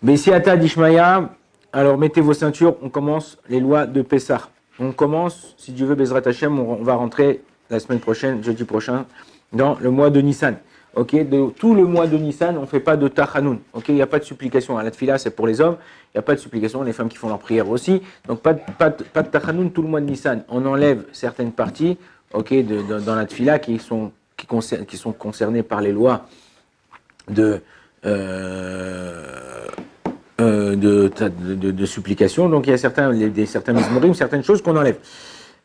Bessiata d'Ishmaïa, alors mettez vos ceintures, on commence les lois de Pessah. On commence, si Dieu veut, Bezrat Hashem, on va rentrer la semaine prochaine, jeudi prochain, dans le mois de Nissan. Ok, de tout le mois de Nissan, on ne fait pas de Tachanoun. Ok, il n'y a pas de supplication. À la tfila, c'est pour les hommes, il n'y a pas de supplication, les femmes qui font leur prière aussi. Donc pas de Tachanoun tout le mois de Nissan. On enlève certaines parties, ok, dans la tfila qui sont concernées par les lois de supplication. Donc il y a certains mizmorim, certaines choses qu'on enlève.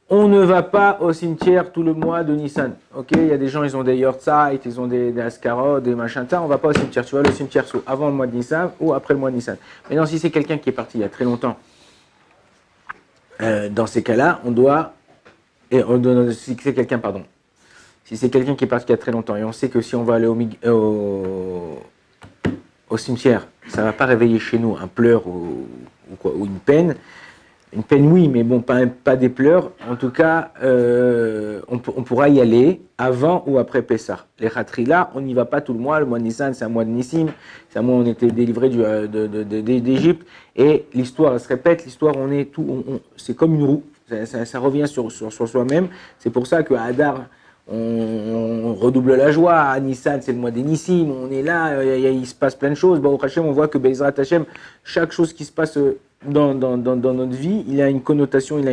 On ne va pas au cimetière tout le mois de Nissan. Ok, il y a des gens, ils ont des yortzeit, ils ont des askarot, des machins. On ne va pas au cimetière. Tu vas au cimetière soit avant le mois de Nissan ou après le mois de Nissan. Maintenant, si c'est quelqu'un qui est parti il y a très longtemps, dans ces cas-là, si c'est quelqu'un, pardon. Si c'est quelqu'un qui est parti il y a très longtemps et on sait que si on va aller au cimetière, ça ne va pas réveiller chez nous un pleur ou une peine. Une peine, oui, mais bon, pas des pleurs. En tout cas, on pourra y aller avant ou après Pessah. Les Khatrila, on n'y va pas tout le mois. Le mois de Nissan, c'est un mois de Nissim. C'est un mois où on était délivré d'Égypte. Et l'histoire, elle se répète. L'histoire, c'est comme une roue. Ça revient sur soi-même. C'est pour ça qu'à Hadar, on redouble la joie. À Nissan, c'est le mois des Nissim. On est là, il se passe plein de choses. Baruch Hashem, on voit que Bezrat Hashem, chaque chose qui se passe dans notre vie, il a une connotation, il a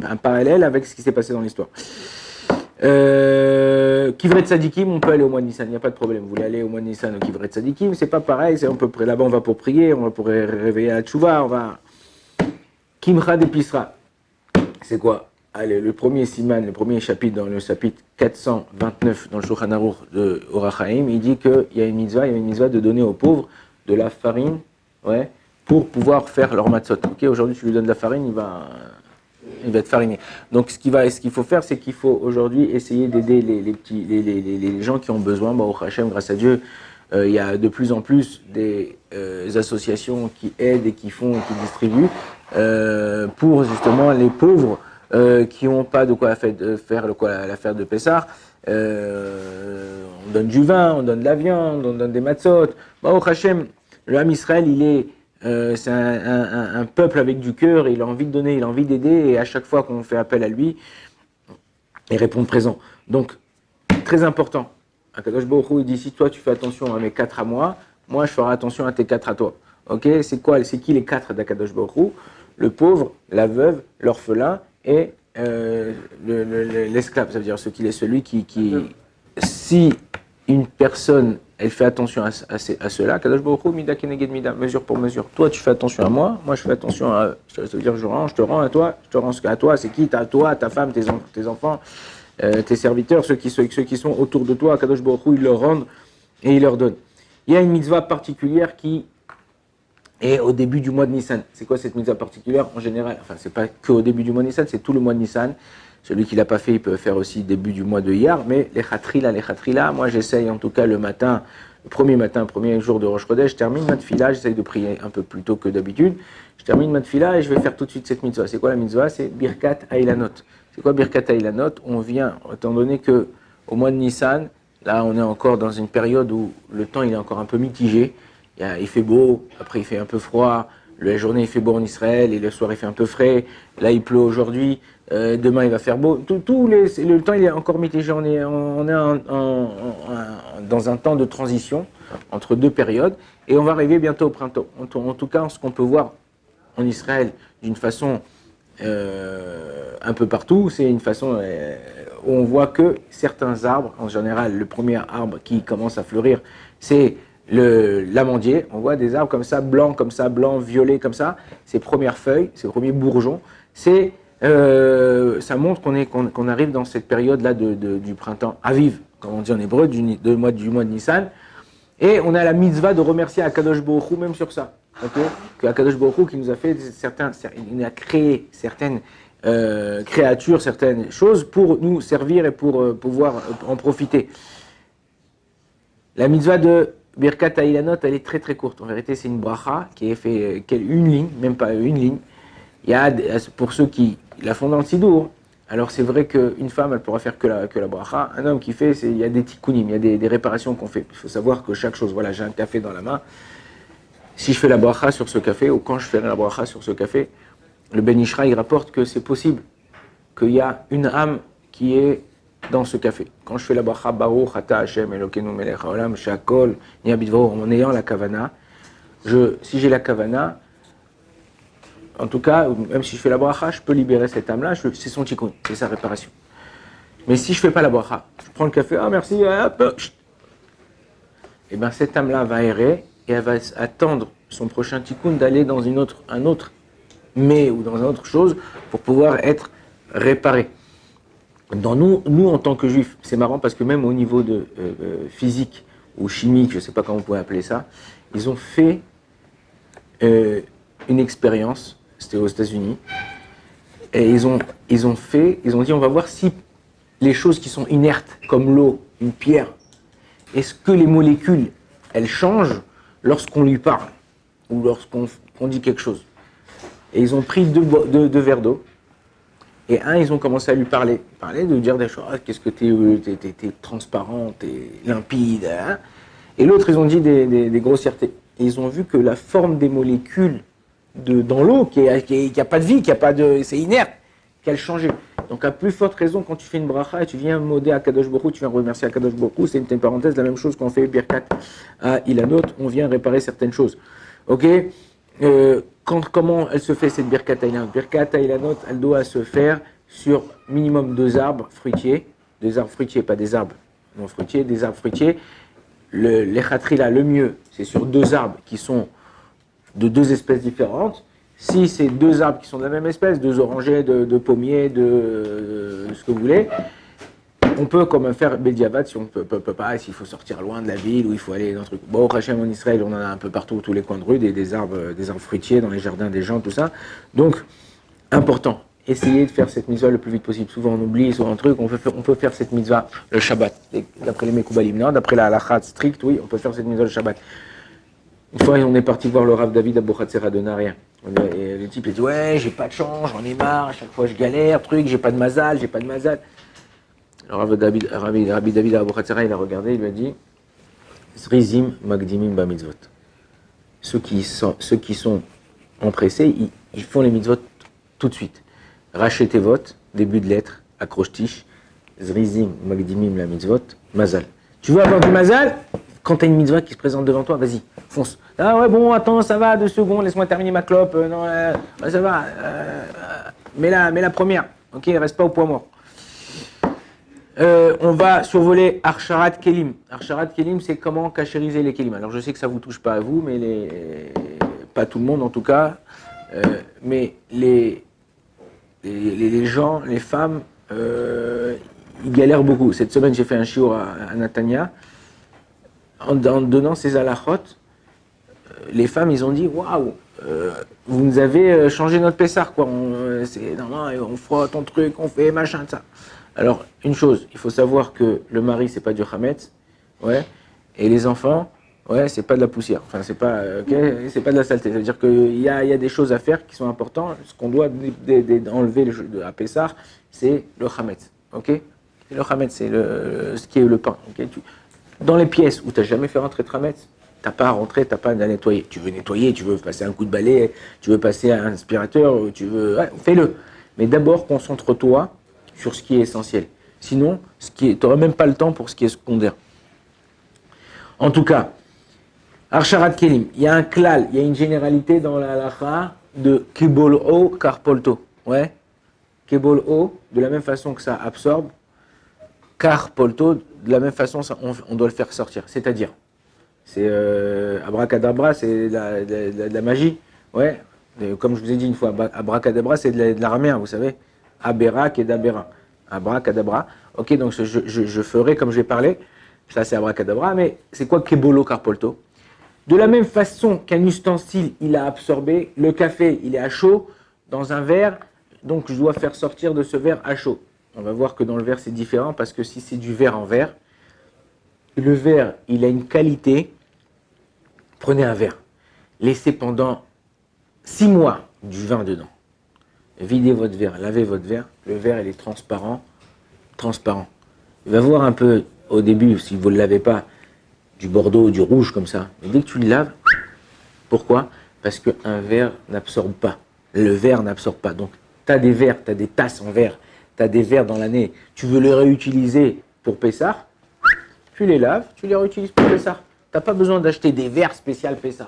un parallèle avec ce qui s'est passé dans l'histoire. Kivret Tzadikim, on peut aller au mois de Nissan, il n'y a pas de problème. Vous voulez aller au mois de Nissan au Kivret Tzadikim, c'est pas pareil. Là-bas, on va pour prier, on va pour réveiller la tchouva, on va. Kimcha d'Episra, c'est quoi? Allez, le premier siman, le premier chapitre, dans le chapitre 429 dans le Shulchan Aruch de Orach Chaim, il dit qu'il y a une mitzvah de donner aux pauvres de la farine, ouais, pour pouvoir faire leur matzot. Ok, aujourd'hui tu lui donnes de la farine, il va être fariné. Donc ce qu'il faut faire, c'est qu'il faut aujourd'hui essayer d'aider les gens qui ont besoin. Baruch Hashem, grâce à Dieu, il y a de plus en plus des associations qui aident et qui distribuent pour justement les pauvres qui n'ont pas de quoi faire l'affaire de Pessah. On donne du vin, on donne de la viande, on donne des matzot. Baruch Hashem, le Ham Israël, c'est un peuple avec du cœur, il a envie de donner, il a envie d'aider, et à chaque fois qu'on fait appel à lui, il répond présent. Donc, très important. Akadosh Baruch Hu, il dit, si toi tu fais attention à mes 4 à moi je ferai attention à tes 4 à toi. Ok, c'est qui les 4 d'Akadosh Baruch Hu? Le pauvre, la veuve, l'orphelin et l'esclave. Ça veut dire celui qui si une personne elle fait attention à cela, Kadosh Baruch Hu, mida keneged mida, mesure pour mesure. Toi, tu fais attention à moi je fais attention à eux. Ça veut dire, je te rends à toi, je te rends à toi, c'est qui? À toi, ta femme, tes enfants, tes serviteurs, ceux qui sont autour de toi, Kadosh Baruch Hu, ils leur rendent et ils leur donnent. Il y a une mitzvah particulière qui est au début du mois de Nissan. C'est quoi cette mitzvah particulière? En général, enfin, c'est pas que au début du mois de Nissan, c'est tout le mois de Nissan. Celui qui l'a pas fait, il peut faire aussi début du mois de Iyar, mais les Khatrila, moi j'essaye en tout cas le premier jour de Rosh Chodesh, je termine ma tfila, j'essaye de prier un peu plus tôt que d'habitude. Je termine ma tfila et je vais faire tout de suite cette mitzvah. C'est quoi la mitzvah? C'est Birkat Hailanot. C'est quoi Birkat Hailanot? On vient, étant donné que au mois de Nissan, là on est encore dans une période où le temps il est encore un peu mitigé. Il fait beau, après il fait un peu froid. La journée il fait beau en Israël et le soir il fait un peu frais. Là il pleut aujourd'hui. Demain il va faire beau. Le temps il est encore mitigé. On est dans un temps de transition entre deux périodes et on va arriver bientôt au printemps. En tout cas, ce qu'on peut voir en Israël d'une façon un peu partout, c'est une façon où on voit que certains arbres, en général, le premier arbre qui commence à fleurir, c'est l'amandier. On voit des arbres comme ça, blanc, violet, comme ça. Ces premières feuilles, ces premiers bourgeons, ça montre qu'on arrive dans cette période-là du printemps Aviv, comme on dit en hébreu, du mois de Nissan. Et on a la mitzvah de remercier Akadosh Baruch Hu même sur ça. Okay, que Akadosh Baruch Hu qui nous a fait il a créé certaines créatures, certaines choses pour nous servir et pour pouvoir en profiter. La mitzvah de Birkat Hailanot, elle est très très courte. En vérité, c'est une bracha qui est fait une ligne, même pas une ligne. Il y a, pour ceux qui la font dans le Sidour, alors c'est vrai qu'une femme, elle pourra faire que la bracha. Un homme qui fait, il y a des tikkunim, il y a des réparations qu'on fait. Il faut savoir que chaque chose, voilà, j'ai un café dans la main. si je fais la bracha sur ce café, ou quand je fais la bracha sur ce café, le Ben Ishra, il rapporte que c'est possible qu'il y a une âme qui est dans ce café. Quand je fais la bracha, Baruch Ata Hashem Elokeinu Melech Haolam Shakol Niabidvo, en ayant la kavana, si j'ai la kavana, en tout cas, même si je fais la bracha, je peux libérer cette âme-là, c'est son tikkun, c'est sa réparation. Mais si je ne fais pas la bracha, je prends le café, ah merci, hop, et bien cette âme-là va errer et elle va attendre son prochain tikkun d'aller dans un autre mais ou dans une autre chose pour pouvoir être réparé. Dans nous en tant que juifs, c'est marrant parce que même au niveau de physique ou chimique, je ne sais pas comment on pourrait appeler ça, ils ont fait une expérience, c'était aux États-Unis, et ils ont dit on va voir si les choses qui sont inertes, comme l'eau, une pierre, est-ce que les molécules, elles changent lorsqu'on lui parle ou lorsqu'on dit quelque chose. Et ils ont pris deux verres d'eau, et ils ont commencé à lui parler de dire des choses, qu'est-ce que t'es transparent, t'es limpide, hein. Et l'autre, ils ont dit des grossièretés. Et ils ont vu que la forme des molécules dans l'eau, qui a pas de vie, c'est inerte, qu'elle changeait. Donc à plus forte raison, quand tu fais une bracha et tu viens modder à Kadosh Baruch Hu, tu viens remercier à Kadosh Baruch Hu, c'est une parenthèse, la même chose qu'on fait Birkat à Ilanot, on vient réparer certaines choses. Ok, comment elle se fait cette Birkat à Ilanot? Birkat à Ilanot, elle doit se faire sur minimum 2 arbres fruitiers, pas des arbres non fruitiers, des arbres fruitiers. L'Echatrila, le mieux, c'est sur 2 arbres qui sont de 2 espèces différentes. Si c'est 2 arbres qui sont de la même espèce, 2 orangers, de pommiers, de ce que vous voulez, on peut comme faire Bediabat si on peut pas, s'il faut sortir loin de la ville ou il faut aller dans un truc. Bon, au Hachem en Israël, on en a un peu partout, tous les coins de rue, des arbres fruitiers dans les jardins des gens, tout ça. Donc, important, essayez de faire cette mitzvah le plus vite possible. Souvent on oublie, souvent un truc, on peut faire cette mitzvah le Shabbat. D'après les Mekoubalim, non, d'après la halakha stricte, oui, on peut faire cette mitzvah le Shabbat. Une fois, on est parti voir le Rav David Abouchatzera de Naria. Et le type, il dit, ouais, j'ai pas de chance, j'en ai marre, à chaque fois je galère, j'ai pas de mazal. Alors Rav David Abouchatzera, il a regardé, il lui a dit, Zrizim Magdimim Ba Mitzvot. Ceux qui sont empressés, ils font les mitzvot tout de suite. Rachetez vote, début de lettre, accroche-tiche, Zrizim Magdimim La Mitzvot, Mazal. Tu veux avoir du mazal? Quand tu as une mitzvah qui se présente devant toi, vas-y, fonce. Ah ouais, bon, attends, ça va, 2 secondes, laisse-moi terminer ma clope. Non, ça va. Mets la première. Ok, reste pas au poids mort. On va survoler Archarat Kelim. Archarat Kelim, c'est comment cachériser les Kelim. Alors je sais que ça vous touche pas à vous, mais pas tout le monde en tout cas. Mais les gens, les femmes, ils galèrent beaucoup. Cette semaine, j'ai fait un shiur à Natania. En donnant ces halachot, les femmes, ils ont dit, waouh, vous nous avez changé notre pessar, quoi. On frotte ton truc, on fait machin, ça. Alors, une chose, il faut savoir que le mari, c'est pas du chametz, ouais, et les enfants, ouais, c'est pas de la poussière. Enfin, c'est pas de la saleté. Ça veut dire qu'il y a des choses à faire qui sont importantes. Ce qu'on doit enlever à pessar, c'est le chametz, ok. Et le chametz, c'est ce qui est le pain, ok. Dans les pièces où tu n'as jamais fait rentrer de chametz, tu n'as pas à rentrer, tu n'as pas à nettoyer. Tu veux nettoyer, tu veux passer un coup de balai, tu veux passer un aspirateur, tu veux... Ouais, fais-le. Mais d'abord, concentre-toi sur ce qui est essentiel. Sinon, tu n'auras même pas le temps pour ce qui est secondaire. En tout cas, Archarat Kelim, il y a un klal, il y a une généralité dans la halakha de Kibol-o Karpolto. Ouais, Kibol-o, de la même façon que ça absorbe, Karpolto, de la même façon, on doit le faire sortir. C'est-à-dire, c'est abracadabra, c'est de la magie. Ouais. Comme je vous ai dit une fois, abracadabra, c'est de l'araméen, vous savez. Aberak et dabera. Abracadabra. Ok, donc je ferai comme je vais parler. Ça, c'est abracadabra. Mais c'est quoi kebolo carpolto? De la même façon qu'un ustensile, il a absorbé, le café, il est à chaud, dans un verre, donc je dois faire sortir de ce verre à chaud. On va voir que dans le verre, c'est différent parce que si c'est du verre en verre, le verre, il a une qualité. Prenez un verre, laissez pendant 6 mois du vin dedans. Videz votre verre, lavez votre verre. Le verre, il est transparent. Il va voir un peu, au début, si vous ne le lavez pas, du bordeaux, du rouge comme ça. Mais dès que tu le laves, Pourquoi? Parce qu'un verre n'absorbe pas. Le verre n'absorbe pas. Donc, tu as des verres, tu as des tasses en verre, tu as des verres dans l'année, tu veux les réutiliser pour Pessah, tu les laves, tu les réutilises pour Pessah. Tu n'as pas besoin d'acheter des verres spéciaux Pessah.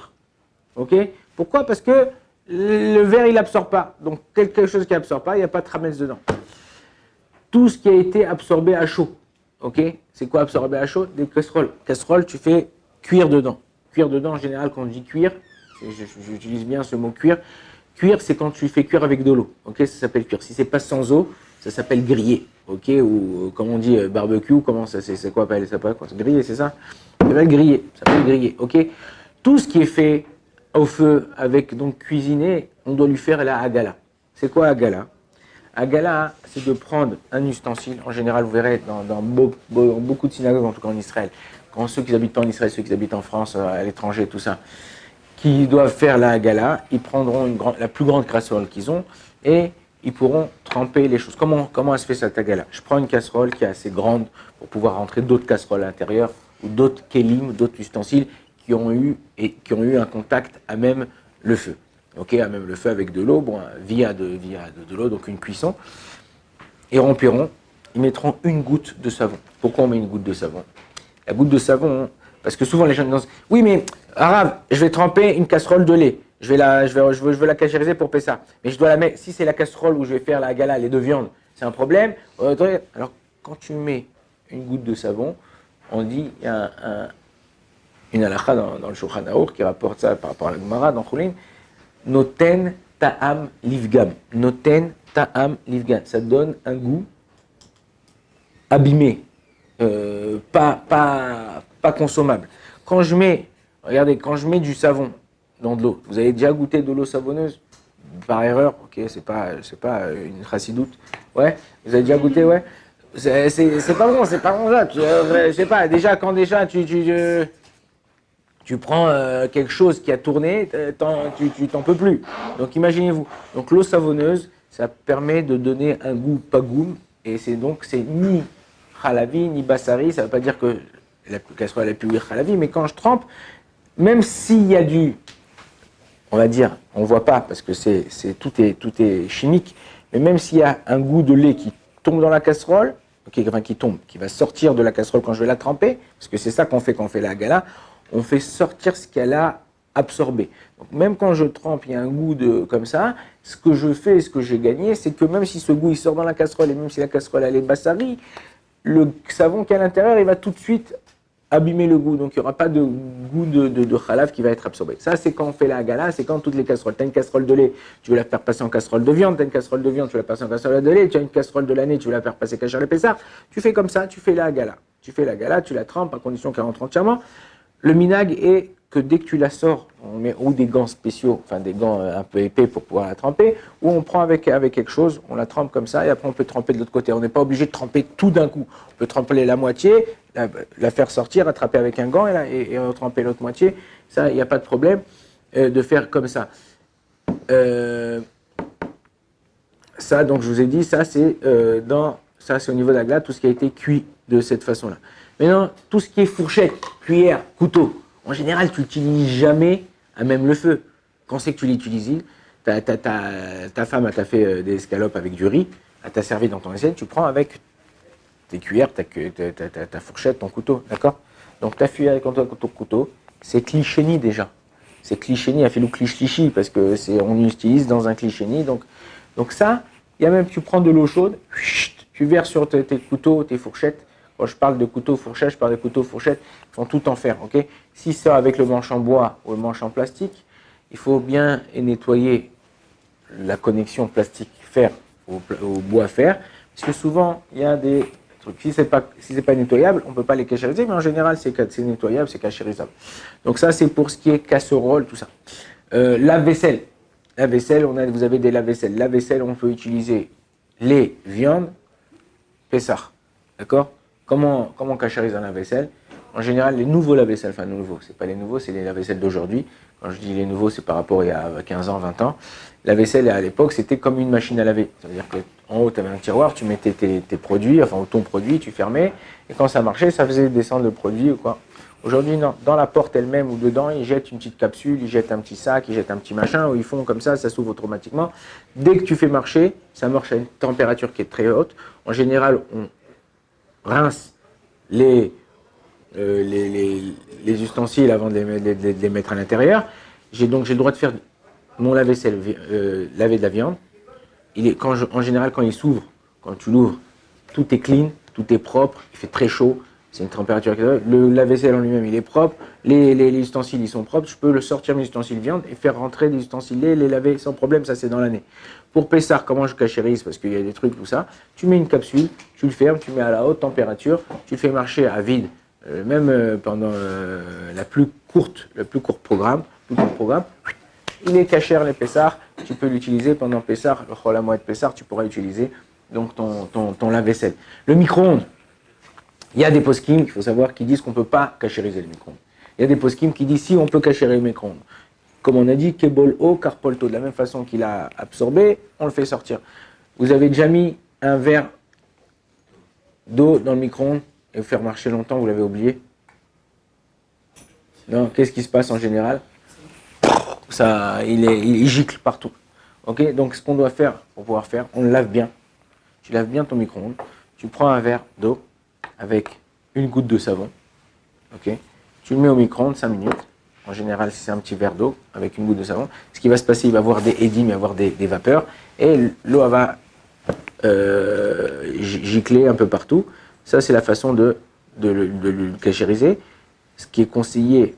Ok? Pourquoi? Parce que le verre, il n'absorbe pas. Donc, quelque chose qui n'absorbe pas, il n'y a pas de tramès dedans. Tout ce qui a été absorbé à chaud. Ok? C'est quoi absorbé à chaud? Des casseroles. Casseroles, tu fais cuire dedans. Cuire dedans, en général, quand on dit cuire, j'utilise bien ce mot cuire. Cuire, c'est quand tu fais cuire avec de l'eau. Ok? Ça s'appelle cuire. Si c'est pas sans eau, ça s'appelle griller. Ok? Ou comme on dit barbecue, comment ça c'est quoi? Ça s'appelle quoi? Griller, c'est ça? Ça s'appelle griller. Ça s'appelle griller. Ok? Tout ce qui est fait au feu avec donc cuisiner, on doit lui faire la hagala. C'est quoi hagala? Hagala, c'est de prendre un ustensile. En général, vous verrez dans beaucoup de synagogues, en tout cas en Israël, quand ceux qui habitent pas en Israël, ceux qui habitent en France, à l'étranger, tout ça, qui doivent faire la hagala, ils prendront la plus grande casserole qu'ils ont et ils pourront tremper les choses. Comment elle se fait cette hagala? Je prends une casserole qui est assez grande pour pouvoir rentrer d'autres casseroles à l'intérieur ou d'autres kelim, d'autres ustensiles qui ont eu un contact à même le feu. Ok, à même le feu avec de l'eau, bon, via de l'eau, donc une cuisson. Ils rempliront, ils mettront une goutte de savon. Pourquoi on met une goutte de savon? La goutte de savon, parce que souvent les gens disent oui, mais Arabe, je vais tremper une casserole de lait. Je veux la cachériser pour Pessah. Mais je dois la mettre, si c'est la casserole où je vais faire la gala, les deux viandes, c'est un problème. Alors, quand tu mets une goutte de savon, on dit, il y a une halakha dans le Shulchan Aruch qui rapporte ça par rapport à la Gemara dans Choulin, Noten ta'am livgam. Noten ta'am livgam. Ça donne un goût abîmé, pas consommable. Regardez, quand je mets du savon dans de l'eau, vous avez déjà goûté de l'eau savonneuse par erreur? Ok, c'est pas une chassidoute. Ouais, vous avez déjà goûté, ouais. C'est pas bon ça. Je sais pas. Déjà quand tu prends quelque chose qui a tourné, tu t'en peux plus. Donc imaginez-vous. Donc l'eau savonneuse, ça permet de donner un goût pagoum, et c'est ni halavi ni bassari. Ça ne veut pas dire que la casserole a pu ouïr halavi, mais quand je trempe, même s'il y a on va dire, on voit pas parce que tout est chimique, mais même s'il y a un goût de lait qui tombe dans la casserole, qui va sortir de la casserole quand je vais la tremper, parce que c'est ça qu'on fait quand on fait la gala, on fait sortir ce qu'elle a absorbé. Donc même quand je trempe, il y a un goût comme ça, ce que je fais, ce que j'ai gagné, c'est que même si ce goût il sort dans la casserole, et même si la casserole elle est bassari, le savon qui est à l'intérieur, il va tout de suite abîmer le goût. Donc il n'y aura pas de goût de halaf qui va être absorbé. Ça, c'est quand on fait la gala, c'est quand toutes les casseroles. Tu as une casserole de lait, tu veux la faire passer en casserole de viande, tu as une casserole de viande, tu veux la passer en casserole de lait, tu as une casserole de l'année, tu veux la faire passer cachère le pessard. Tu fais comme ça, tu fais la gala. Tu fais la gala, tu la trempes à condition qu'elle rentre entièrement. Le minag est que dès que tu la sors, on met ou des gants spéciaux, enfin des gants un peu épais pour pouvoir la tremper, ou on prend avec quelque chose, on la trempe comme ça, et après on peut tremper de l'autre côté. On n'est pas obligé de tremper tout d'un coup. On peut tremper la moitié, la faire sortir, attraper avec un gant et tremper l'autre moitié. Ça, il n'y a pas de problème de faire comme ça. Ça, donc je vous ai dit, ça c'est au niveau de la glace, tout ce qui a été cuit de cette façon-là. Maintenant, tout ce qui est fourchette, cuillère, couteau, en général, tu l'utilises jamais à même le feu. Quand c'est que tu l'utilises, ta femme t'a fait des escalopes avec du riz, elle t'a servi dans ton assiette, tu prends avec tes cuillères, ta fourchette, ton couteau, d'accord? Donc ta cuillère avec ton couteau, c'est clichéni déjà. C'est clichéni, elle fait le cliché parce que on l'utilise dans un clichéni. Donc ça, il y a même, tu prends de l'eau chaude, tu verses sur tes couteaux, tes fourchettes. Quand je parle de couteau fourchette, je parle de couteau fourchette, ils sont tout en fer, ok? Si c'est avec le manche en bois ou le manche en plastique, il faut bien nettoyer la connexion plastique-fer au bois-fer, parce que souvent, il y a des trucs, si c'est pas nettoyable, on ne peut pas les cachériser, mais en général, c'est nettoyable, c'est cachérisable. Donc ça, c'est pour ce qui est casserole, tout ça. Lave-vaisselle. Lave-vaisselle, vous avez des lave-vaisselle. Lave-vaisselle, on peut utiliser les viandes, Pessah, d'accord? Comment on cachérise un lave-vaisselle? En général, les nouveaux lave-vaisselle, enfin nouveaux, c'est pas les nouveaux, c'est les lave-vaisselle d'aujourd'hui. Quand je dis les nouveaux, c'est par rapport à il y a 15 ans, 20 ans. La vaisselle, à l'époque, c'était comme une machine à laver. C'est-à-dire qu'en haut, tu avais un tiroir, tu mettais tes produits, enfin ton produit, tu fermais, et quand ça marchait, ça faisait descendre le produit ou quoi. Aujourd'hui, non. Dans la porte elle-même ou dedans, ils jettent une petite capsule, ils jettent un petit sac, ils jettent un petit machin, ou ils font comme ça s'ouvre automatiquement. Dès que tu fais marcher, ça marche à une température qui est très haute. En général, on rince les ustensiles avant de les mettre à l'intérieur. J'ai le droit de faire mon lave-vaisselle, laver de la viande. En général, quand il s'ouvre, quand tu l'ouvres, tout est clean, tout est propre, il fait très chaud, c'est une température. Le lave-vaisselle en lui-même, il est propre, les ustensiles, ils sont propres. Je peux le sortir mes ustensiles viande et faire rentrer des ustensiles les laver sans problème, ça c'est dans l'année. Pour Pessar, comment je cachérise, parce qu'il y a des trucs, tout ça, tu mets une capsule, tu le fermes, tu mets à la haute température, tu le fais marcher à vide, même pendant le plus court programme, il est cachère les Pessar, tu peux l'utiliser pendant Pessar, le Chol HaMoed Pessar, tu pourras utiliser donc ton lave-vaisselle. Le micro-ondes, il y a des poskim, il faut savoir, qui disent qu'on ne peut pas cachériser le micro-ondes. Il y a des poskim qui disent si on peut cachérer le micro-ondes. Comme on a dit, Kebol O, Carpolto, de la même façon qu'il a absorbé, on le fait sortir. Vous avez déjà mis un verre d'eau dans le micro-ondes et vous faire marcher longtemps, vous l'avez oublié? Non, qu'est-ce qui se passe en général? Ça, il gicle partout. Ok, donc ce qu'on doit faire pour pouvoir faire, on le lave bien. Tu laves bien ton micro-ondes. Tu prends un verre d'eau avec une goutte de savon. Ok, tu le mets au micro-ondes 5 minutes. En général, si c'est un petit verre d'eau avec une goutte de savon, ce qui va se passer, il va y avoir des édimes, il va y avoir des vapeurs, et l'eau va gicler un peu partout. Ça, c'est la façon de le cachériser. Ce qui est conseillé,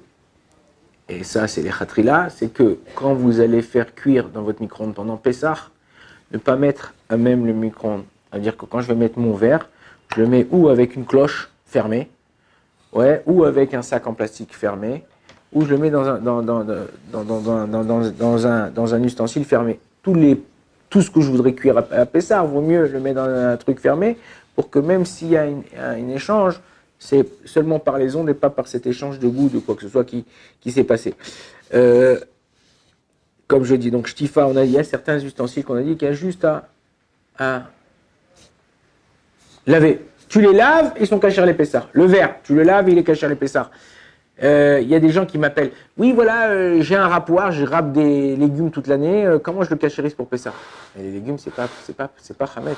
et ça, c'est les khatrila, c'est que quand vous allez faire cuire dans votre micro-ondes pendant Pessah, ne pas mettre à même le micro-ondes. C'est-à-dire que quand je vais mettre mon verre, je le mets ou avec une cloche fermée, ouais, ou avec un sac en plastique fermé, ou je le mets dans un ustensile fermé. Tout ce que je voudrais cuire à Pessah, vaut mieux le mettre dans un truc fermé, pour que même s'il y a un échange, c'est seulement par les ondes et pas par cet échange de goût, de quoi que ce soit qui s'est passé. Comme je dis, donc Shtifa, il y a certains ustensiles qu'on a dit qu'il y a juste à laver. Tu les laves, ils sont cachés à l'épaisseur. Le verre, tu le laves, il est caché à l'épaisseur. Il y a des gens qui m'appellent. Oui, voilà, j'ai un râpoir, je râpe des légumes toute l'année. Comment je le cachérise pour Pessah? Les légumes, c'est pas Hametz.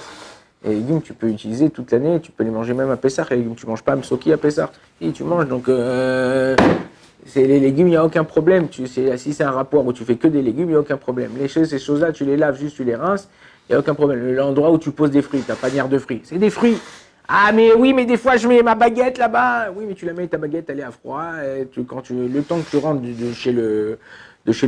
Les légumes, tu peux utiliser toute l'année, tu peux les manger même à Pessah. Les légumes, tu manges pas Msoki à Pessah. Et tu manges, donc les légumes, il n'y a aucun problème. Si c'est un râpoir où tu fais que des légumes, il n'y a aucun problème. Ces choses-là, tu les laves, juste tu les rinces, il n'y a aucun problème. L'endroit où tu poses des fruits, ta panière de fruits, c'est des fruits. Ah mais oui, mais des fois je mets ma baguette là-bas. Oui, mais tu la mets, ta baguette, elle est à froid. Le temps que tu rentres de chez le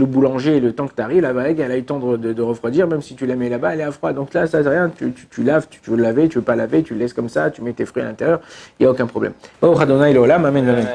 boulanger, le temps que tu arrives, la baguette, elle a eu le temps de refroidir. Même si tu la mets là-bas, elle est à froid. Donc là, ça c'est rien. Tu laves, tu veux le laver, tu veux pas laver, tu le laisses comme ça, tu mets tes fruits à l'intérieur. Il n'y a aucun problème. Oh, Radona, il est là, m'amène.